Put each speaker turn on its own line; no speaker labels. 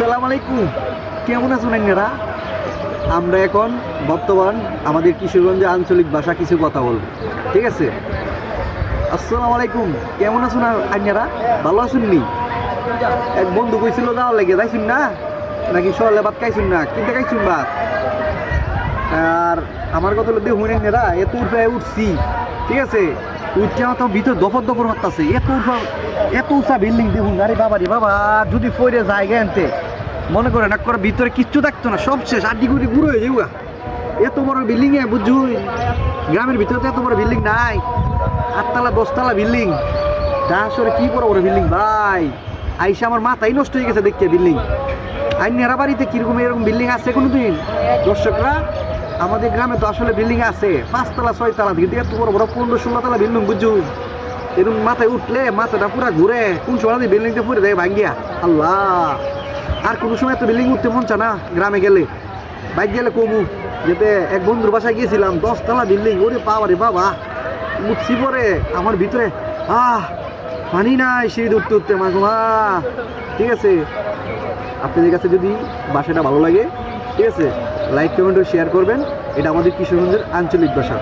আসসালামু আলাইকুম, কেমন আছেন আপনারা? আমরা এখন বর্তমান আমাদের কিশোরগঞ্জে আঞ্চলিক ভাষা কিছু কথা বলবো, ঠিক আছে? আসসালামু আলাইকুম, কেমন আছেন আপনারা? ভালো আছেন নি? এক বন্ধু কইছিল যাওয়ার লেগে, যাইছুন না নাকি সকালে ভাত খাইছুন না? কিনতে খাইছুন ভাত? আর আমার কথা হলো দেখুন আপনারা, এত উঠছি, ঠিক আছে? উঠছে আমার তো ভিতর দফর দফর হতাছে, এত উঁচা বিল্ডিং দেখুন। আরে বাবা রে বাবা, যদি পড়ে জায়গা আনতে মনে করে না করে ভিতরে কিচ্ছু থাকতো না, সব শেষ, আড্ডি গুড়ি গুঁড়ো হয়ে যাবো। এত বড় বিল্ডিং এ বুঝুন, গ্রামের ভিতরে তো এত বড় বিল্ডিং নাই, 8 তলা 10 তলা বিল্ডিং। তা আসলে কি বড় বড় বিল্ডিং ভাই, আইসা আমার মাথাই নষ্ট হয়ে গেছে দেখতে বিল্ডিং। আইনারা বাড়িতে কিরকম এরকম বিল্ডিং আছে কোনোদিন? দর্শকরা, আমাদের গ্রামে তো আসলে বিল্ডিং আছে 5 তলা 6 তলা, কিন্তু এত বড় বড় 15-16 তলা বিল্ডিং বুঝুন। এরকম মাথায় উঠলে মাথাটা পুরা ঘুরে, কোন সময় বিল্ডিংটা পুরে দেয় ভাঙ্গিয়া। আল্লাহ, আর কোনো সময় তো বিল্ডিং উঠতে মন চায় না গ্রামে গেলে। বাইক গেলে কমু যেতে এক বন্ধুর বাসায় গিয়েছিলাম, 10 তলা বিল্ডিং, ওরে বাবা রে বাবা, উঠছি পরে আমার ভিতরে পানি নাই সিঁড়ি উঠতে উঠতে মা। ঠিক আছে, আপনাদের কাছে যদি ভাষাটা ভালো লাগে, ঠিক আছে, লাইক কমেন্ট ও শেয়ার করবেন। এটা আমাদের কিশোরগঞ্জের আঞ্চলিক ভাষা।